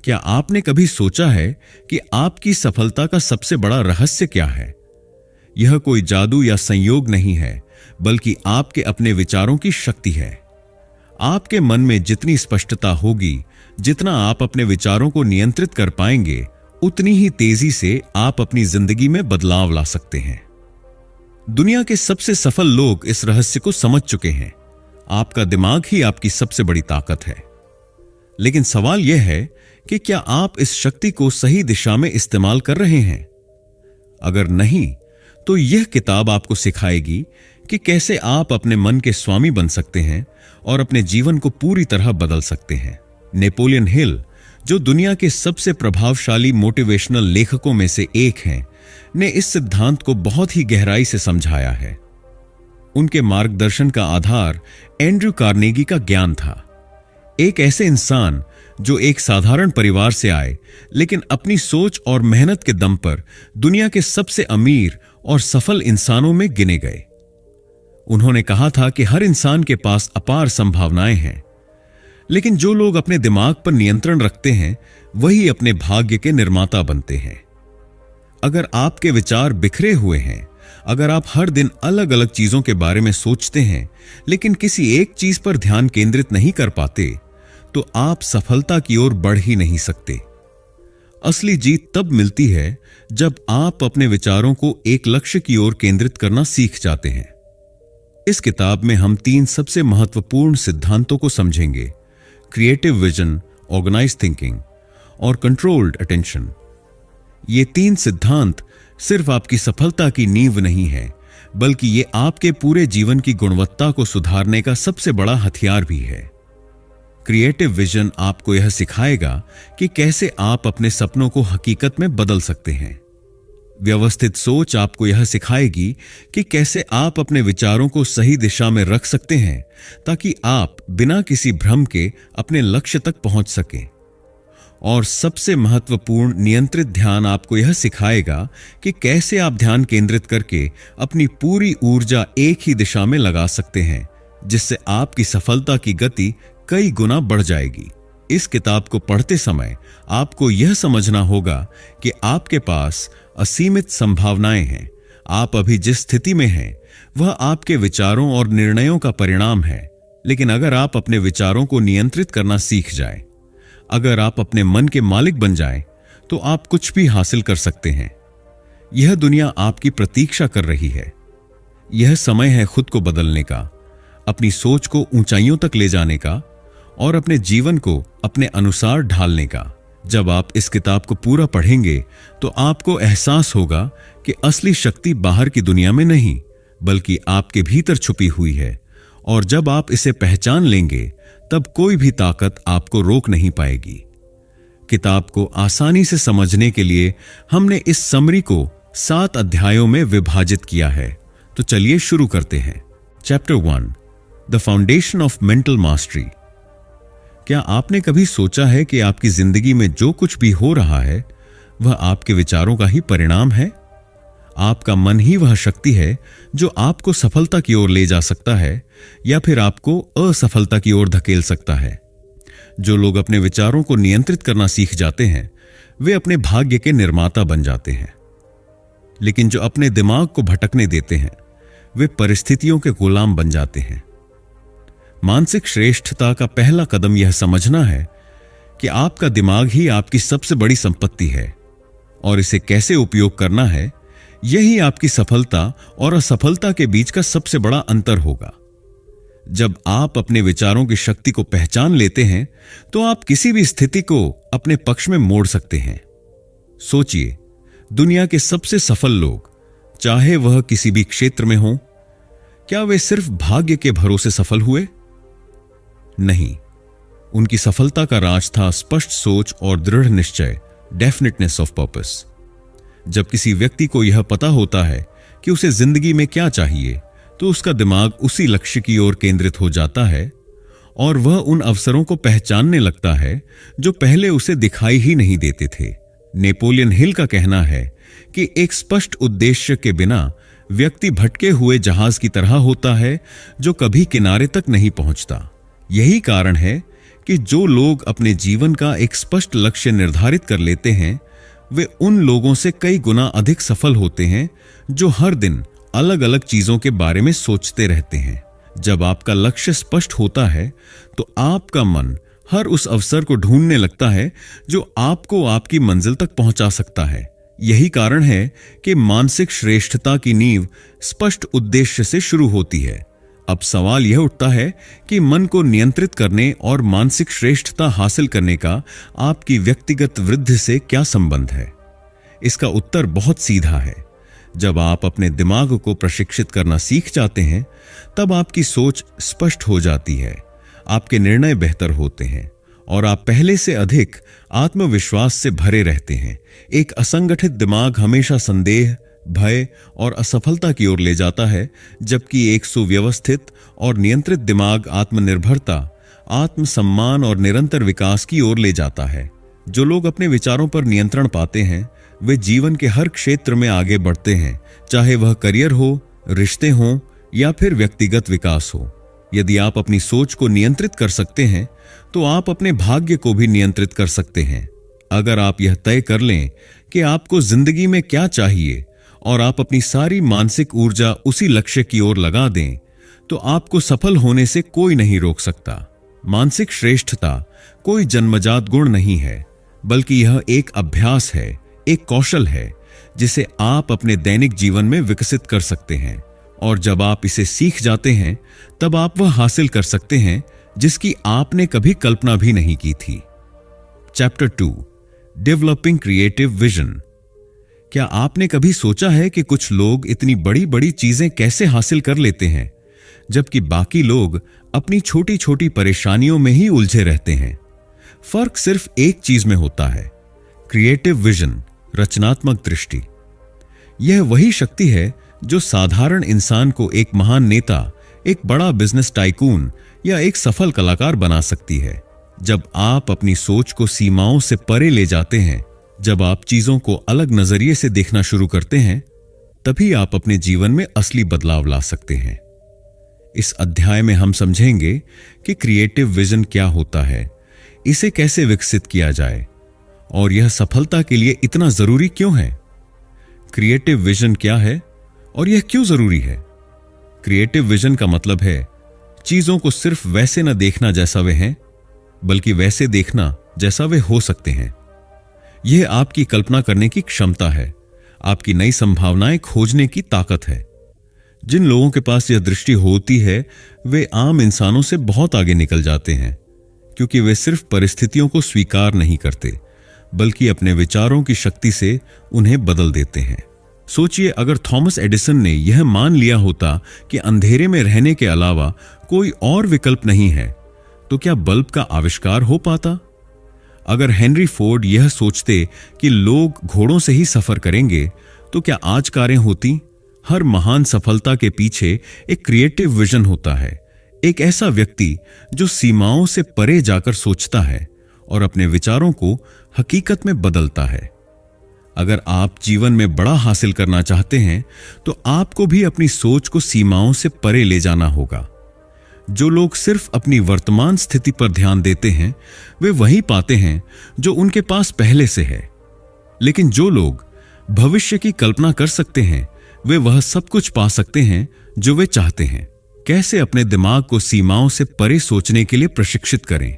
क्या आपने कभी सोचा है कि आपकी सफलता का सबसे बड़ा रहस्य क्या है? यह कोई जादू या संयोग नहीं है, बल्कि आपके अपने विचारों की शक्ति है। आपके मन में जितनी स्पष्टता होगी, जितना आप अपने विचारों को नियंत्रित कर पाएंगे, उतनी ही तेजी से आप अपनी जिंदगी में बदलाव ला सकते हैं। दुनिया के सबसे सफल लोग इस रहस्य को समझ चुके हैं। आपका दिमाग ही आपकी सबसे बड़ी ताकत है। लेकिन सवाल यह है कि क्या आप इस शक्ति को सही दिशा में इस्तेमाल कर रहे हैं? अगर नहीं, तो यह किताब आपको सिखाएगी कि कैसे आप अपने मन के स्वामी बन सकते हैं और अपने जीवन को पूरी तरह बदल सकते हैं। नेपोलियन हिल, जो दुनिया के सबसे प्रभावशाली मोटिवेशनल लेखकों में से एक हैं, ने इस सिद्धांत को बहुत ही गहराई से समझाया है। उनके मार्गदर्शन का आधार एंड्रयू कार्नेगी का ज्ञान था। एक ऐसे इंसान जो एक साधारण परिवार से आए, लेकिन अपनी सोच और मेहनत के दम पर दुनिया के सबसे अमीर और सफल इंसानों में गिने गए। उन्होंने कहा था कि हर इंसान के पास अपार संभावनाएं हैं, लेकिन जो लोग अपने दिमाग पर नियंत्रण रखते हैं, वही अपने भाग्य के निर्माता बनते हैं। अगर आपके विचार बिखरे हुए हैं, अगर आप हर दिन अलग अलग चीजों के बारे में सोचते हैं, लेकिन किसी एक चीज पर ध्यान केंद्रित नहीं कर पाते, तो आप सफलता की ओर बढ़ ही नहीं सकते। असली जीत तब मिलती है जब आप अपने विचारों को एक लक्ष्य की ओर केंद्रित करना सीख जाते हैं। इस किताब में हम 3 सबसे महत्वपूर्ण सिद्धांतों को समझेंगे: क्रिएटिव विजन, ऑर्गेनाइज थिंकिंग और कंट्रोल्ड अटेंशन। ये 3 सिद्धांत सिर्फ आपकी सफलता की नींव नहीं है, बल्कि ये आपके पूरे जीवन की गुणवत्ता को सुधारने का सबसे बड़ा हथियार भी है। क्रिएटिव विजन आपको यह सिखाएगा कि कैसे आप अपने सपनों को हकीकत में बदल सकते हैं। व्यवस्थित सोच आपको यह सिखाएगी कि कैसे आप अपने विचारों को सही दिशा में रख सकते हैं, ताकि आप बिना किसी भ्रम के अपने लक्ष्य तक पहुंच सकें। और सबसे महत्वपूर्ण, नियंत्रित ध्यान आपको यह सिखाएगा कि कैसे आप ध्यान केंद्रित करके अपनी पूरी ऊर्जा एक ही दिशा में लगा सकते हैं, जिससे आपकी सफलता की गति कई गुना बढ़ जाएगी। इस किताब को पढ़ते समय आपको यह समझना होगा कि आपके पास असीमित संभावनाएं हैं। आप अभी जिस स्थिति में हैं, वह आपके विचारों और निर्णयों का परिणाम है। लेकिन अगर आप अपने विचारों को नियंत्रित करना सीख जाएं, अगर आप अपने मन के मालिक बन जाएं, तो आप कुछ भी हासिल कर सकते हैं। यह दुनिया आपकी प्रतीक्षा कर रही है। यह समय है खुद को बदलने का, अपनी सोच को ऊंचाइयों तक ले जाने का और अपने जीवन को अपने अनुसार ढालने का। जब आप इस किताब को पूरा पढ़ेंगे, तो आपको एहसास होगा कि असली शक्ति बाहर की दुनिया में नहीं, बल्कि आपके भीतर छुपी हुई है। और जब आप इसे पहचान लेंगे, तब कोई भी ताकत आपको रोक नहीं पाएगी। किताब को आसानी से समझने के लिए हमने इस समरी को 7 अध्यायों में विभाजित किया है। तो चलिए शुरू करते हैं। Chapter 1, the foundation of mental mastery. क्या आपने कभी सोचा है कि आपकी जिंदगी में जो कुछ भी हो रहा है, वह आपके विचारों का ही परिणाम है? आपका मन ही वह शक्ति है जो आपको सफलता की ओर ले जा सकता है या फिर आपको असफलता की ओर धकेल सकता है। जो लोग अपने विचारों को नियंत्रित करना सीख जाते हैं, वे अपने भाग्य के निर्माता बन जाते हैं। लेकिन जो अपने दिमाग को भटकने देते हैं, वे परिस्थितियों के गुलाम बन जाते हैं। मानसिक श्रेष्ठता का पहला कदम यह समझना है कि आपका दिमाग ही आपकी सबसे बड़ी संपत्ति है और इसे कैसे उपयोग करना है, यही आपकी सफलता और असफलता के बीच का सबसे बड़ा अंतर होगा। जब आप अपने विचारों की शक्ति को पहचान लेते हैं, तो आप किसी भी स्थिति को अपने पक्ष में मोड़ सकते हैं। सोचिए, दुनिया के सबसे सफल लोग, चाहे वह किसी भी क्षेत्र में हो, क्या वे सिर्फ भाग्य के भरोसे सफल हुए? नहीं, उनकी सफलता का राज था स्पष्ट सोच और दृढ़ निश्चय, डेफिनेटनेस ऑफ पर्पस। जब किसी व्यक्ति को यह पता होता है कि उसे जिंदगी में क्या चाहिए, तो उसका दिमाग उसी लक्ष्य की ओर केंद्रित हो जाता है और वह उन अवसरों को पहचानने लगता है जो पहले उसे दिखाई ही नहीं देते थे। नेपोलियन हिल का कहना है कि एक स्पष्ट उद्देश्य के बिना व्यक्ति भटके हुए जहाज की तरह होता है जो कभी किनारे तक नहीं पहुंचता। यही कारण है कि जो लोग अपने जीवन का एक स्पष्ट लक्ष्य निर्धारित कर लेते हैं, वे उन लोगों से कई गुना अधिक सफल होते हैं जो हर दिन अलग अलग चीजों के बारे में सोचते रहते हैं। जब आपका लक्ष्य स्पष्ट होता है तो आपका मन हर उस अवसर को ढूंढने लगता है जो आपको आपकी मंजिल तक पहुंचा सकता है। यही कारण है कि मानसिक श्रेष्ठता की नींव स्पष्ट उद्देश्य से शुरू होती है। अब सवाल यह उठता है कि मन को नियंत्रित करने और मानसिक श्रेष्ठता हासिल करने का आपकी व्यक्तिगत वृद्धि से क्या संबंध है? इसका उत्तर बहुत सीधा है। जब आप अपने दिमाग को प्रशिक्षित करना सीख जाते हैं, तब आपकी सोच स्पष्ट हो जाती है, आपके निर्णय बेहतर होते हैं और आप पहले से अधिक आत्मविश्वास से भरे रहते हैं। एक असंगठित दिमाग हमेशा संदेह, भय और असफलता की ओर ले जाता है, जबकि एक सुव्यवस्थित और नियंत्रित दिमाग आत्मनिर्भरता, आत्मसम्मान और निरंतर विकास की ओर ले जाता है। जो लोग अपने विचारों पर नियंत्रण पाते हैं, वे जीवन के हर क्षेत्र में आगे बढ़ते हैं, चाहे वह करियर हो, रिश्ते हों या फिर व्यक्तिगत विकास हो। यदि आप अपनी सोच को नियंत्रित कर सकते हैं, तो आप अपने भाग्य को भी नियंत्रित कर सकते हैं। अगर आप यह तय कर लें कि आपको जिंदगी में क्या चाहिए और आप अपनी सारी मानसिक ऊर्जा उसी लक्ष्य की ओर लगा दें, तो आपको सफल होने से कोई नहीं रोक सकता। मानसिक श्रेष्ठता कोई जन्मजात गुण नहीं है, बल्कि यह एक अभ्यास है, एक कौशल है जिसे आप अपने दैनिक जीवन में विकसित कर सकते हैं। और जब आप इसे सीख जाते हैं, तब आप वह हासिल कर सकते हैं जिसकी आपने कभी कल्पना भी नहीं की थी। Chapter 2, developing creative vision. क्या आपने कभी सोचा है कि कुछ लोग इतनी बड़ी बड़ी चीजें कैसे हासिल कर लेते हैं, जबकि बाकी लोग अपनी छोटी छोटी परेशानियों में ही उलझे रहते हैं? फर्क सिर्फ एक चीज में होता है, क्रिएटिव विजन, रचनात्मक दृष्टि। यह वही शक्ति है जो साधारण इंसान को एक महान नेता, एक बड़ा बिजनेस टाइकून या एक सफल कलाकार बना सकती है। जब आप अपनी सोच को सीमाओं से परे ले जाते हैं, जब आप चीजों को अलग नजरिए से देखना शुरू करते हैं, तभी आप अपने जीवन में असली बदलाव ला सकते हैं। इस अध्याय में हम समझेंगे कि क्रिएटिव विजन क्या होता है, इसे कैसे विकसित किया जाए और यह सफलता के लिए इतना जरूरी क्यों है। क्रिएटिव विजन क्या है और यह क्यों जरूरी है? क्रिएटिव विजन का मतलब है चीजों को सिर्फ वैसे न देखना जैसा वे हैं, बल्कि वैसे देखना जैसा वे हो सकते हैं। यह आपकी कल्पना करने की क्षमता है, आपकी नई संभावनाएं खोजने की ताकत है। जिन लोगों के पास यह दृष्टि होती है, वे आम इंसानों से बहुत आगे निकल जाते हैं, क्योंकि वे सिर्फ परिस्थितियों को स्वीकार नहीं करते, बल्कि अपने विचारों की शक्ति से उन्हें बदल देते हैं। सोचिए, अगर थॉमस एडिसन ने यह मान लिया होता कि अंधेरे में रहने के अलावा कोई और विकल्प नहीं है, तो क्या बल्ब का आविष्कार हो पाता? अगर हेनरी फोर्ड यह सोचते कि लोग घोड़ों से ही सफर करेंगे, तो क्या आज कारें होती? हर महान सफलता के पीछे एक क्रिएटिव विजन होता है, एक ऐसा व्यक्ति जो सीमाओं से परे जाकर सोचता है और अपने विचारों को हकीकत में बदलता है। अगर आप जीवन में बड़ा हासिल करना चाहते हैं, तो आपको भी अपनी सोच को सीमाओं से परे ले जाना होगा। जो लोग सिर्फ अपनी वर्तमान स्थिति पर ध्यान देते हैं, वे वही पाते हैं जो उनके पास पहले से है। लेकिन जो लोग भविष्य की कल्पना कर सकते हैं, वे वह सब कुछ पा सकते हैं जो वे चाहते हैं। कैसे अपने दिमाग को सीमाओं से परे सोचने के लिए प्रशिक्षित करें?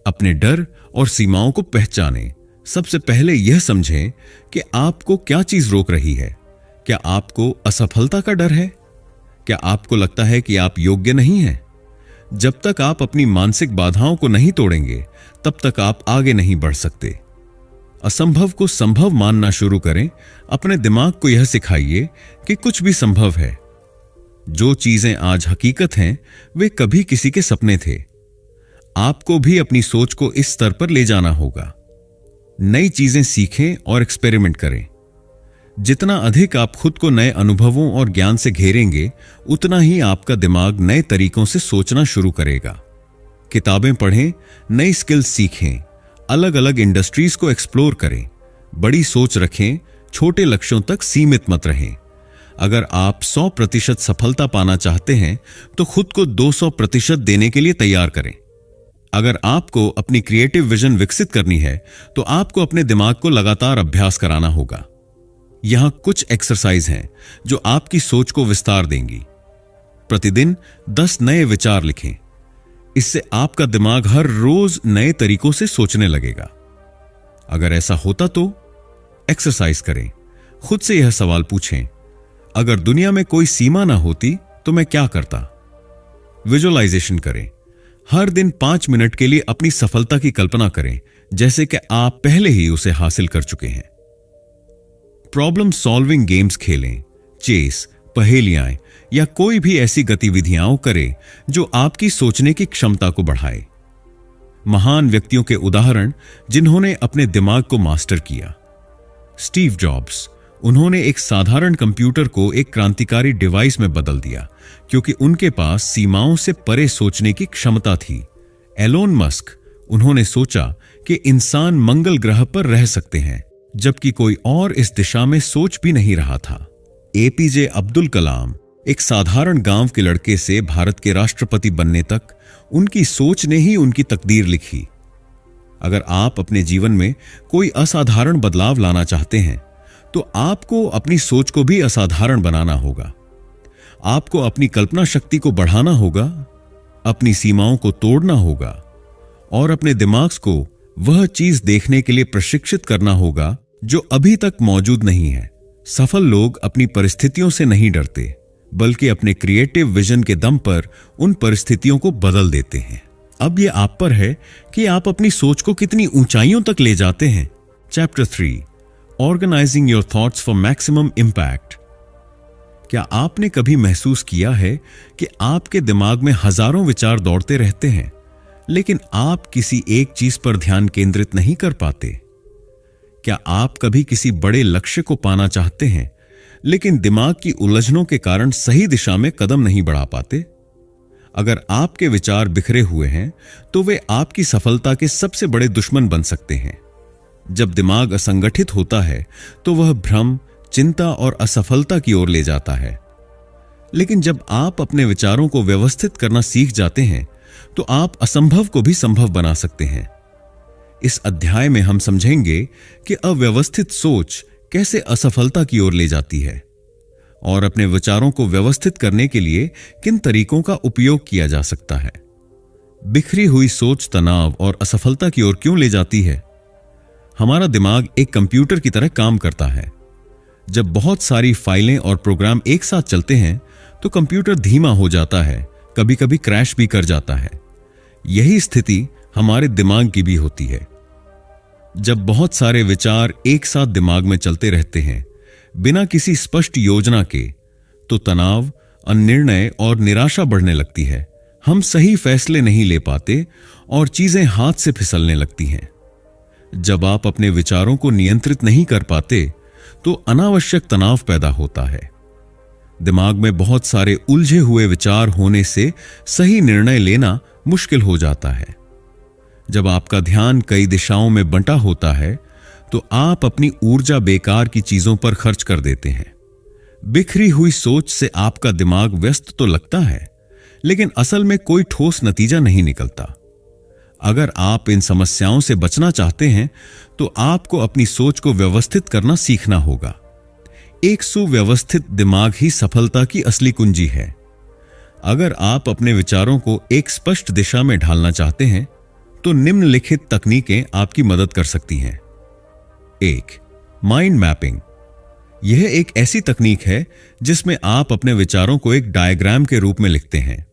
अपने डर और सीमाओं को पहचानें। सबसे पहले यह समझें कि आपको क्या चीज रोक रही है। क्या आपको असफलता का डर है? क्या आपको लगता है कि आप योग्य नहीं हैं? जब तक आप अपनी मानसिक बाधाओं को नहीं तोड़ेंगे, तब तक आप आगे नहीं बढ़ सकते। असंभव को संभव मानना शुरू करें। अपने दिमाग को यह सिखाइए कि कुछ भी संभव है। जो चीजें आज हकीकत हैं, वे कभी किसी के सपने थे। आपको भी अपनी सोच को इस स्तर पर ले जाना होगा। नई चीजें सीखें और एक्सपेरिमेंट करें। जितना अधिक आप खुद को नए अनुभवों और ज्ञान से घेरेंगे, उतना ही आपका दिमाग नए तरीकों से सोचना शुरू करेगा। किताबें पढ़ें, नई स्किल्स सीखें, अलग अलग इंडस्ट्रीज को एक्सप्लोर करें, बड़ी सोच रखें, छोटे लक्ष्यों तक सीमित मत रहें। अगर आप 100% सफलता पाना चाहते हैं, तो खुद को 200% देने के लिए तैयार करें। अगर आपको अपनी क्रिएटिव विजन विकसित करनी है तो आपको अपने दिमाग को लगातार अभ्यास कराना होगा। यहां कुछ एक्सरसाइज हैं जो आपकी सोच को विस्तार देंगी। प्रतिदिन 10 नए विचार लिखें। इससे आपका दिमाग हर रोज नए तरीकों से सोचने लगेगा। अगर ऐसा होता तो एक्सरसाइज करें। खुद से यह सवाल पूछें, अगर दुनिया में कोई सीमा ना होती तो मैं क्या करता। विजुअलाइजेशन करें। हर दिन 5 मिनट के लिए अपनी सफलता की कल्पना करें, जैसे कि आप पहले ही उसे हासिल कर चुके हैं। प्रॉब्लम सॉल्विंग गेम्स खेलें। चेस, पहेलियां या कोई भी ऐसी गतिविधियां करें जो आपकी सोचने की क्षमता को बढ़ाए। महान व्यक्तियों के उदाहरण जिन्होंने अपने दिमाग को मास्टर किया। स्टीव जॉब्स, उन्होंने एक साधारण कंप्यूटर को एक क्रांतिकारी डिवाइस में बदल दिया क्योंकि उनके पास सीमाओं से परे सोचने की क्षमता थी। एलोन मस्क, उन्होंने सोचा कि इंसान मंगल ग्रह पर रह सकते हैं, जबकि कोई और इस दिशा में सोच भी नहीं रहा था। एपीजे अब्दुल कलाम, एक साधारण गांव के लड़के से भारत के राष्ट्रपति बनने तक उनकी सोच ने ही उनकी तकदीर लिखी। अगर आप अपने जीवन में कोई असाधारण बदलाव लाना चाहते हैं तो आपको अपनी सोच को भी असाधारण बनाना होगा। आपको अपनी कल्पना शक्ति को बढ़ाना होगा, अपनी सीमाओं को तोड़ना होगा और अपने दिमाग को वह चीज देखने के लिए प्रशिक्षित करना होगा जो अभी तक मौजूद नहीं है। सफल लोग अपनी परिस्थितियों से नहीं डरते, बल्कि अपने क्रिएटिव विजन के दम पर उन परिस्थितियों को बदल देते हैं। अब यह आप पर है कि आप अपनी सोच को कितनी ऊंचाइयों तक ले जाते हैं। Chapter 3, organizing your thoughts for maximum impact. क्या आपने कभी महसूस किया है कि आपके दिमाग में हजारों विचार दौड़ते रहते हैं, लेकिन आप किसी एक चीज पर ध्यान केंद्रित नहीं कर पाते? क्या आप कभी किसी बड़े लक्ष्य को पाना चाहते हैं, लेकिन दिमाग की उलझनों के कारण सही दिशा में कदम नहीं बढ़ा पाते? अगर आपके विचार बिखरे हुए हैं तो वे आपकी सफलता के सबसे बड़े दुश्मन बन सकते हैं। जब दिमाग असंगठित होता है तो वह भ्रम, चिंता और असफलता की ओर ले जाता है। लेकिन जब आप अपने विचारों को व्यवस्थित करना सीख जाते हैं तो आप असंभव को भी संभव बना सकते हैं। इस अध्याय में हम समझेंगे कि अव्यवस्थित सोच कैसे असफलता की ओर ले जाती है और अपने विचारों को व्यवस्थित करने के लिए किन तरीकों का उपयोग किया जा सकता है। बिखरी हुई सोच तनाव और असफलता की ओर क्यों ले जाती है? हमारा दिमाग एक कंप्यूटर की तरह काम करता है। जब बहुत सारी फाइलें और प्रोग्राम एक साथ चलते हैं तो कंप्यूटर धीमा हो जाता है, कभी कभी क्रैश भी कर जाता है। यही स्थिति हमारे दिमाग की भी होती है। जब बहुत सारे विचार एक साथ दिमाग में चलते रहते हैं बिना किसी स्पष्ट योजना के, तो तनाव, अनिर्णय और निराशा बढ़ने लगती है। हम सही फैसले नहीं ले पाते और चीजें हाथ से फिसलने लगती हैं। जब आप अपने विचारों को नियंत्रित नहीं कर पाते तो अनावश्यक तनाव पैदा होता है। दिमाग में बहुत सारे उलझे हुए विचार होने से सही निर्णय लेना मुश्किल हो जाता है। जब आपका ध्यान कई दिशाओं में बंटा होता है तो आप अपनी ऊर्जा बेकार की चीजों पर खर्च कर देते हैं। बिखरी हुई सोच से आपका दिमाग व्यस्त तो लगता है, लेकिन असल में कोई ठोस नतीजा नहीं निकलता। अगर आप इन समस्याओं से बचना चाहते हैं तो आपको अपनी सोच को व्यवस्थित करना सीखना होगा। एक सुव्यवस्थित दिमाग ही सफलता की असली कुंजी है। अगर आप अपने विचारों को एक स्पष्ट दिशा में ढालना चाहते हैं तो निम्नलिखित तकनीकें आपकी मदद कर सकती हैं। 1. Mind mapping. यह एक ऐसी तकनीक है जिसमें आप अपने विचारों को एक डायग्राम के रूप में लिखते हैं।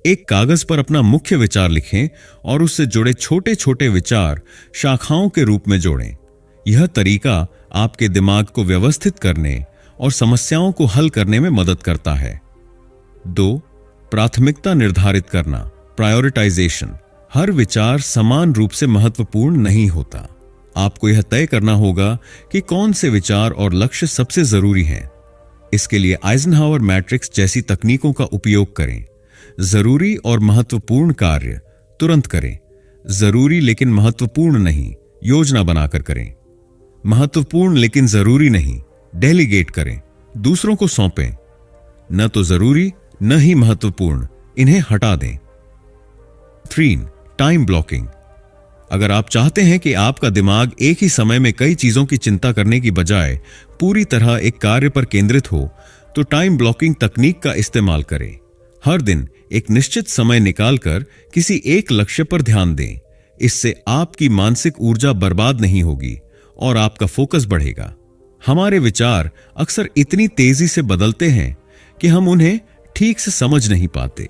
एक कागज पर अपना मुख्य विचार लिखें और उससे जुड़े छोटे छोटे विचार शाखाओं के रूप में जोड़ें। यह तरीका आपके दिमाग को व्यवस्थित करने और समस्याओं को हल करने में मदद करता है। 2. प्राथमिकता निर्धारित करना, प्रायोरिटाइजेशन। हर विचार समान रूप से महत्वपूर्ण नहीं होता। आपको यह तय करना होगा कि कौन से विचार और लक्ष्य सबसे जरूरी हैं। इसके लिए आइजनहावर मैट्रिक्स जैसी तकनीकों का उपयोग करें। जरूरी और महत्वपूर्ण कार्य तुरंत करें, जरूरी लेकिन महत्वपूर्ण नहीं योजना बनाकर करें। महत्वपूर्ण लेकिन जरूरी नहीं डेलीगेट करें, दूसरों को सौंपें। न तो जरूरी न ही महत्वपूर्ण, इन्हें हटा दें। 3. Time blocking. अगर आप चाहते हैं कि आपका दिमाग एक ही समय में कई चीजों की चिंता करने की बजाय पूरी तरह एक कार्य पर केंद्रित हो, तो टाइम ब्लॉकिंग तकनीक का इस्तेमाल करें। हर दिन एक निश्चित समय निकालकर किसी एक लक्ष्य पर ध्यान दें। इससे आपकी मानसिक ऊर्जा बर्बाद नहीं होगी और आपका फोकस बढ़ेगा। हमारे विचार अक्सर इतनी तेजी से बदलते हैं कि हम उन्हें ठीक से समझ नहीं पाते।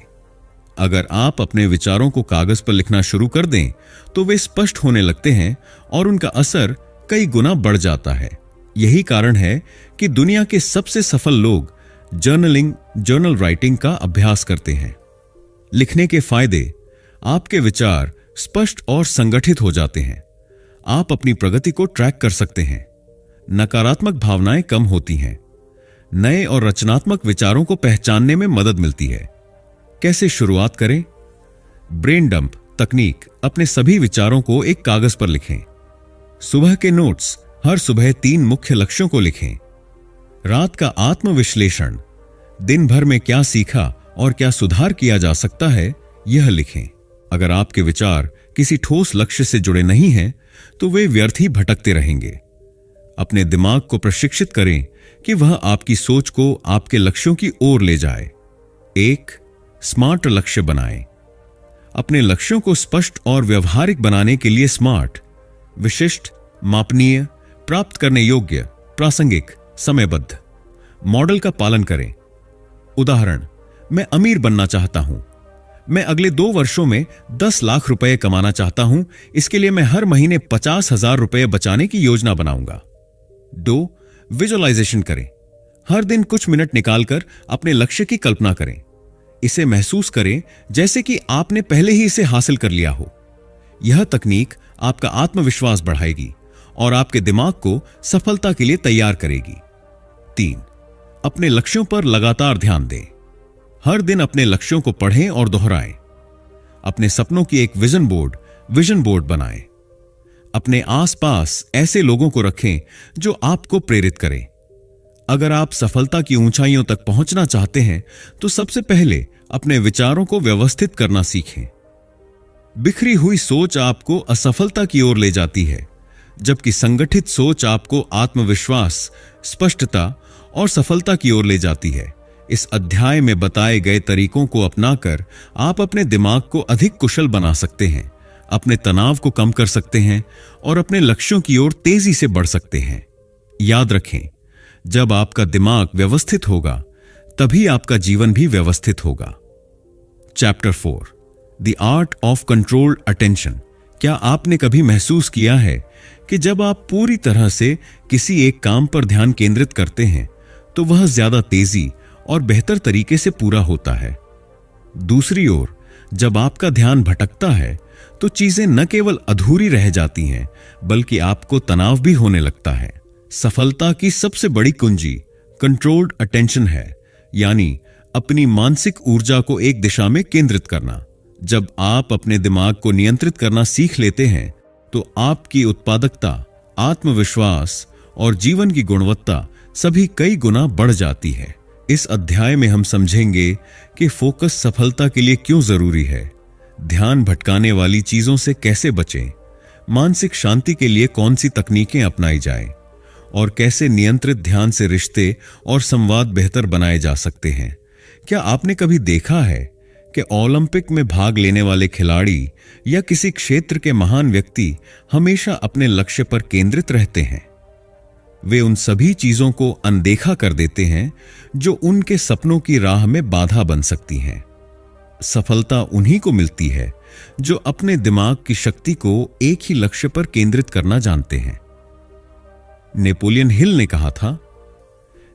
अगर आप अपने विचारों को कागज पर लिखना शुरू कर दें तो वे स्पष्ट होने लगते हैं और उनका असर कई गुना बढ़ जाता है। यही कारण है कि दुनिया के सबसे सफल लोग जर्नल राइटिंग का अभ्यास करते हैं। लिखने के फायदे: आपके विचार स्पष्ट और संगठित हो जाते हैं। आप अपनी प्रगति को ट्रैक कर सकते हैं। नकारात्मक भावनाएं कम होती हैं। नए और रचनात्मक विचारों को पहचानने में मदद मिलती है। कैसे शुरुआत करें? ब्रेन डंप तकनीक। अपने सभी विचारों को एक कागज पर लिखें। सुबह के नोट्स: हर सुबह 3 मुख्य लक्ष्यों को लिखें। रात का आत्मविश्लेषण: दिन भर में क्या सीखा और क्या सुधार किया जा सकता है, यह लिखें। अगर आपके विचार किसी ठोस लक्ष्य से जुड़े नहीं हैं, तो वे व्यर्थ ही भटकते रहेंगे। अपने दिमाग को प्रशिक्षित करें कि वह आपकी सोच को आपके लक्ष्यों की ओर ले जाए। एक स्मार्ट लक्ष्य बनाएं। अपने लक्ष्यों को स्पष्ट और व्यवहारिक बनाने के लिए स्मार्ट, विशिष्ट, मापनीय, प्राप्त करने योग्य, प्रासंगिक, समयबद्ध मॉडल का पालन करें। उदाहरण: मैं अमीर बनना चाहता हूं। मैं अगले 2 वर्षों में 10 लाख रुपए कमाना चाहता हूं। इसके लिए मैं हर महीने 50,000 रुपए बचाने की योजना बनाऊंगा। 2 विजुअलाइजेशन करें। हर दिन कुछ मिनट निकालकर अपने लक्ष्य की कल्पना करें। इसे महसूस करें जैसे कि आपने पहले ही इसे हासिल कर लिया हो। यह तकनीक आपका आत्मविश्वास बढ़ाएगी और आपके दिमाग को सफलता के लिए तैयार करेगी। 3 अपने लक्ष्यों पर लगातार ध्यान दें। हर दिन अपने लक्ष्यों को पढ़ें और दोहराएं। अपने सपनों की एक विजन बोर्ड बनाएं। अपने आसपास ऐसे लोगों को रखें जो आपको प्रेरित करें। अगर आप सफलता की ऊंचाइयों तक पहुंचना चाहते हैं तो सबसे पहले अपने विचारों को व्यवस्थित करना सीखें। बिखरी हुई सोच आपको असफलता की ओर ले जाती है, जबकि संगठित सोच आपको आत्मविश्वास, स्पष्टता और सफलता की ओर ले जाती है। इस अध्याय में बताए गए तरीकों को अपनाकर आप अपने दिमाग को अधिक कुशल बना सकते हैं, अपने तनाव को कम कर सकते हैं और अपने लक्ष्यों की ओर तेजी से बढ़ सकते हैं। याद रखें, जब आपका दिमाग व्यवस्थित होगा, तभी आपका जीवन भी व्यवस्थित होगा। Chapter 4 the art of controlled attention. क्या आपने कभी महसूस किया है कि जब आप पूरी तरह से किसी एक काम पर ध्यान केंद्रित करते हैं तो वह ज्यादा तेजी और बेहतर तरीके से पूरा होता है? दूसरी ओर जब आपका ध्यान भटकता है तो चीजें न केवल अधूरी रह जाती हैं, बल्कि आपको तनाव भी होने लगता है। सफलता की सबसे बड़ी कुंजी कंट्रोल्ड अटेंशन है, यानी अपनी मानसिक ऊर्जा को एक दिशा में केंद्रित करना। जब आप अपने दिमाग को नियंत्रित करना सीख लेते हैं तो आपकी उत्पादकता, आत्मविश्वास और जीवन की गुणवत्ता सभी कई गुना बढ़ जाती है। इस अध्याय में हम समझेंगे कि फोकस सफलता के लिए क्यों जरूरी है, ध्यान भटकाने वाली चीजों से कैसे बचें, मानसिक शांति के लिए कौन सी तकनीकें अपनाई जाएं और कैसे नियंत्रित ध्यान से रिश्ते और संवाद बेहतर बनाए जा सकते हैं। क्या आपने कभी देखा है कि ओलंपिक में भाग लेने वाले खिलाड़ी या किसी क्षेत्र के महान व्यक्ति हमेशा अपने लक्ष्य पर केंद्रित रहते हैं? वे उन सभी चीजों को अनदेखा कर देते हैं जो उनके सपनों की राह में बाधा बन सकती हैं। सफलता उन्हीं को मिलती है जो अपने दिमाग की शक्ति को एक ही लक्ष्य पर केंद्रित करना जानते हैं। नेपोलियन हिल ने कहा था,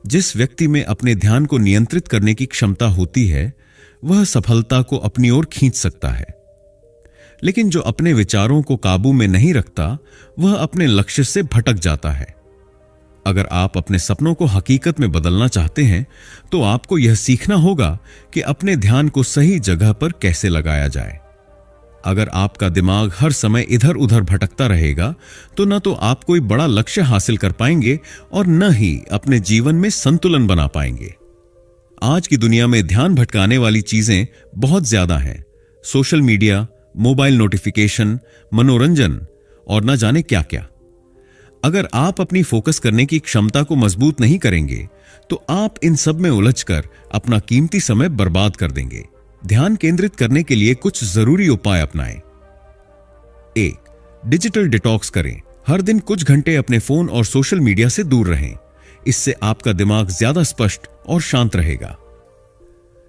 जिस व्यक्ति में अपने ध्यान को नियंत्रित करने की क्षमता होती है वह सफलता को अपनी ओर खींच सकता है, लेकिन जो अपने विचारों को काबू में नहीं रखता वह अपने लक्ष्य से भटक जाता है। अगर आप अपने सपनों को हकीकत में बदलना चाहते हैं तो आपको यह सीखना होगा कि अपने ध्यान को सही जगह पर कैसे लगाया जाए। अगर आपका दिमाग हर समय इधर उधर भटकता रहेगा तो न तो आप कोई बड़ा लक्ष्य हासिल कर पाएंगे और न ही अपने जीवन में संतुलन बना पाएंगे। आज की दुनिया में ध्यान भटकाने वाली चीजें बहुत ज्यादा हैं। सोशल मीडिया, मोबाइल नोटिफिकेशन, मनोरंजन और न जाने क्या क्या। अगर आप अपनी फोकस करने की क्षमता को मजबूत नहीं करेंगे तो आप इन सब में उलझकर अपना कीमती समय बर्बाद कर देंगे। ध्यान केंद्रित करने के लिए कुछ जरूरी उपाय अपनाएं। 1. डिजिटल डिटॉक्स करें। हर दिन कुछ घंटे अपने फोन और सोशल मीडिया से दूर रहें। इससे आपका दिमाग ज्यादा स्पष्ट और शांत रहेगा।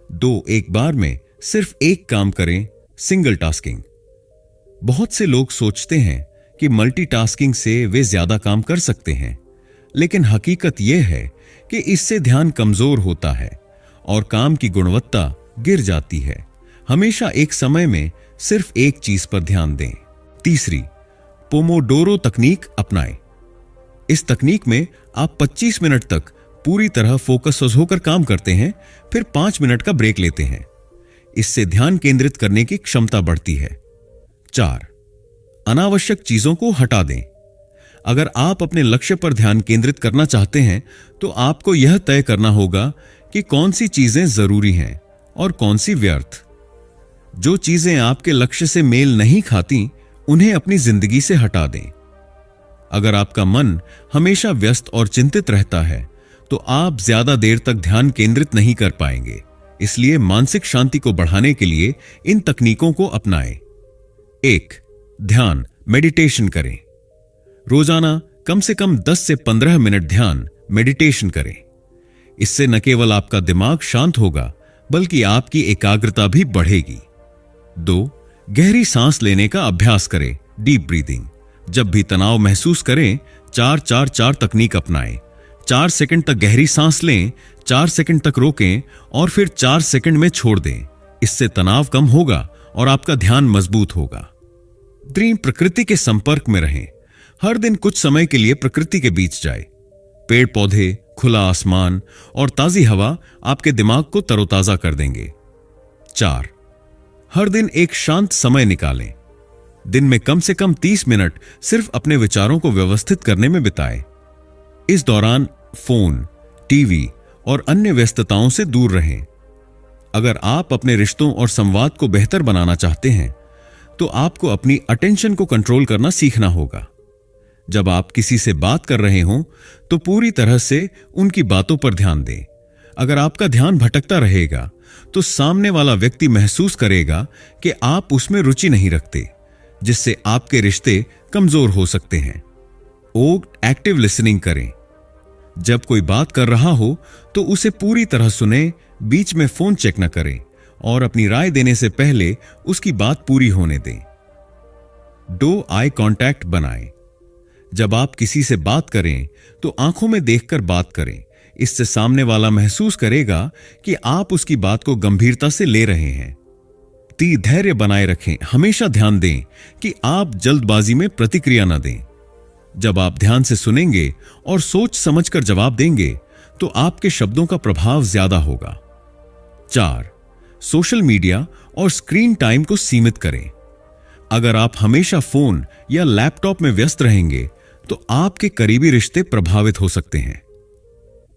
2. एक बार में सिर्फ एक काम करें, सिंगल टास्किंग। बहुत से लोग सोचते हैं कि मल्टीटास्किंग से वे ज्यादा काम कर सकते हैं, लेकिन हकीकत यह है कि इससे ध्यान कमजोर होता है और काम की गुणवत्ता गिर जाती है। हमेशा एक समय में सिर्फ एक चीज पर ध्यान दें। 3. पोमोडोरो तकनीक अपनाएं। इस तकनीक में आप 25 मिनट तक पूरी तरह फोकस होकर काम करते हैं, फिर 5 मिनट का ब्रेक लेते हैं। इससे ध्यान केंद्रित करने की क्षमता बढ़ती है। 4. अनावश्यक चीजों को हटा दें। अगर आप अपने लक्ष्य पर ध्यान केंद्रित करना चाहते हैं तो आपको यह तय करना होगा कि कौन सी चीजें जरूरी हैं और कौन सी व्यर्थ। जो चीजें आपके लक्ष्य से मेल नहीं खाती उन्हें अपनी जिंदगी से हटा दें। अगर आपका मन हमेशा व्यस्त और चिंतित रहता है तो आप ज्यादा देर तक ध्यान केंद्रित नहीं कर पाएंगे। इसलिए मानसिक शांति को बढ़ाने के लिए इन तकनीकों को अपनाएं। 1. ध्यान मेडिटेशन करें। रोजाना कम से कम 10 से 15 मिनट ध्यान मेडिटेशन करें। इससे न केवल आपका दिमाग शांत होगा बल्कि आपकी एकाग्रता भी बढ़ेगी। 2. गहरी सांस लेने का अभ्यास करें, डीप ब्रीदिंग। जब भी तनाव महसूस करें 4-4-4 तकनीक अपनाएं। 4 सेकंड तक गहरी सांस लें, 4 सेकंड तक रोकें और फिर 4 सेकंड में छोड़ दें। इससे तनाव कम होगा और आपका ध्यान मजबूत होगा। 3. प्रकृति के संपर्क में रहें। हर दिन कुछ समय के लिए प्रकृति के बीच जाए। पेड़ पौधे, खुला आसमान और ताजी हवा आपके दिमाग को तरोताजा कर देंगे। 4. हर दिन एक शांत समय निकालें। दिन में कम से कम 30 मिनट सिर्फ अपने विचारों को व्यवस्थित करने में बिताएं। इस दौरान फोन, टीवी और अन्य व्यस्तताओं से दूर रहें। अगर आप अपने रिश्तों और संवाद को बेहतर बनाना चाहते हैं तो आपको अपनी अटेंशन को कंट्रोल करना सीखना होगा। जब आप किसी से बात कर रहे हों तो पूरी तरह से उनकी बातों पर ध्यान दें। अगर आपका ध्यान भटकता रहेगा तो सामने वाला व्यक्ति महसूस करेगा कि आप उसमें रुचि नहीं रखते, जिससे आपके रिश्ते कमजोर हो सकते हैं। एक्टिव लिसनिंग करें। जब कोई बात कर रहा हो तो उसे पूरी तरह सुने, बीच में फोन चेक न करें और अपनी राय देने से पहले उसकी बात पूरी होने दें। आई कांटेक्ट बनाएं। जब आप किसी से बात करें तो आंखों में देखकर बात करें। इससे सामने वाला महसूस करेगा कि आप उसकी बात को गंभीरता से ले रहे हैं। धैर्य बनाए रखें। हमेशा ध्यान दें कि आप जल्दबाजी में प्रतिक्रिया न दें। जब आप ध्यान से सुनेंगे और सोच समझकर जवाब देंगे तो आपके शब्दों का प्रभाव ज्यादा होगा। 4. सोशल मीडिया और स्क्रीन टाइम को सीमित करें। अगर आप हमेशा फोन या लैपटॉप में व्यस्त रहेंगे तो आपके करीबी रिश्ते प्रभावित हो सकते हैं।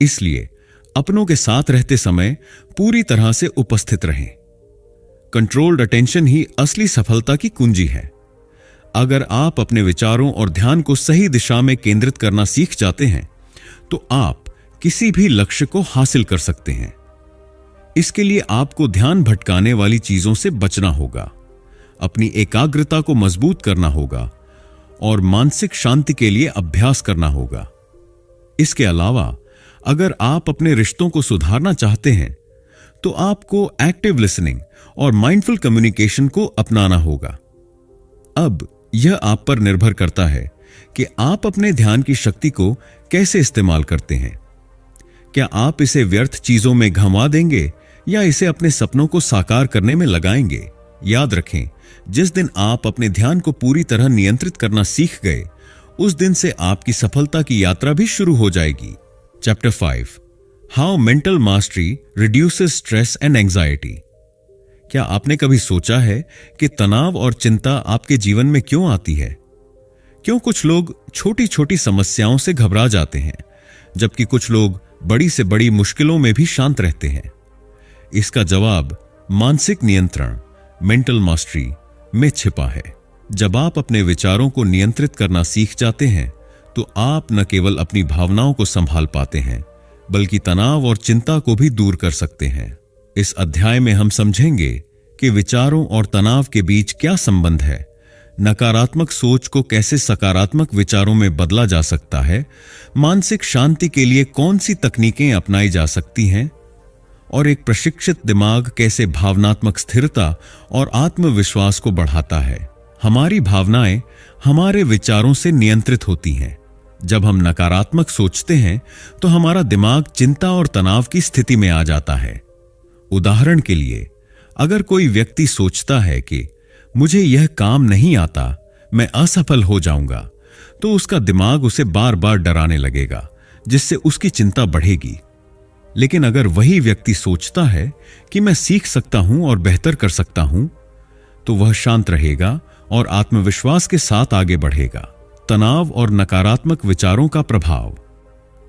इसलिए अपनों के साथ रहते समय पूरी तरह से उपस्थित रहें। कंट्रोल्ड अटेंशन ही असली सफलता की कुंजी है। अगर आप अपने विचारों और ध्यान को सही दिशा में केंद्रित करना सीख जाते हैं तो आप किसी भी लक्ष्य को हासिल कर सकते हैं। इसके लिए आपको ध्यान भटकाने वाली चीजों से बचना होगा, अपनी एकाग्रता को मजबूत करना होगा और मानसिक शांति के लिए अभ्यास करना होगा। इसके अलावा अगर आप अपने रिश्तों को सुधारना चाहते हैं तो आपको एक्टिव लिसनिंग और माइंडफुल कम्युनिकेशन को अपनाना होगा। अब यह आप पर निर्भर करता है कि आप अपने ध्यान की शक्ति को कैसे इस्तेमाल करते हैं। क्या आप इसे व्यर्थ चीजों में घुमा देंगे या इसे अपने सपनों को साकार करने में लगाएंगे? याद रखें, जिस दिन आप अपने ध्यान को पूरी तरह नियंत्रित करना सीख गए उस दिन से आपकी सफलता की यात्रा भी शुरू हो जाएगी। Chapter 5 how mental mastery reduces stress and anxiety. क्या आपने कभी सोचा है कि तनाव और चिंता आपके जीवन में क्यों आती है? क्यों कुछ लोग छोटी छोटी समस्याओं से घबरा जाते हैं जबकि कुछ लोग बड़ी से बड़ी मुश्किलों में भी शांत रहते हैं? इसका जवाब मानसिक नियंत्रण, मेंटल मास्टरी, में छिपा है। जब आप अपने विचारों को नियंत्रित करना सीख जाते हैं तो आप न केवल अपनी भावनाओं को संभाल पाते हैं बल्कि तनाव और चिंता को भी दूर कर सकते हैं। इस अध्याय में हम समझेंगे कि विचारों और तनाव के बीच क्या संबंध है, नकारात्मक सोच को कैसे सकारात्मक विचारों में बदला जा सकता है, मानसिक शांति के लिए कौन सी तकनीकें अपनाई जा सकती हैं और एक प्रशिक्षित दिमाग कैसे भावनात्मक स्थिरता और आत्मविश्वास को बढ़ाता है। हमारी भावनाएं हमारे विचारों से नियंत्रित होती हैं। जब हम नकारात्मक सोचते हैं तो हमारा दिमाग चिंता और तनाव की स्थिति में आ जाता है। उदाहरण के लिए, अगर कोई व्यक्ति सोचता है कि मुझे यह काम नहीं आता, मैं असफल हो जाऊंगा, तो उसका दिमाग उसे बार बार डराने लगेगा, जिससे उसकी चिंता बढ़ेगी। लेकिन अगर वही व्यक्ति सोचता है कि मैं सीख सकता हूं और बेहतर कर सकता हूं, तो वह शांत रहेगा और आत्मविश्वास के साथ आगे बढ़ेगा। तनाव और नकारात्मक विचारों का प्रभाव।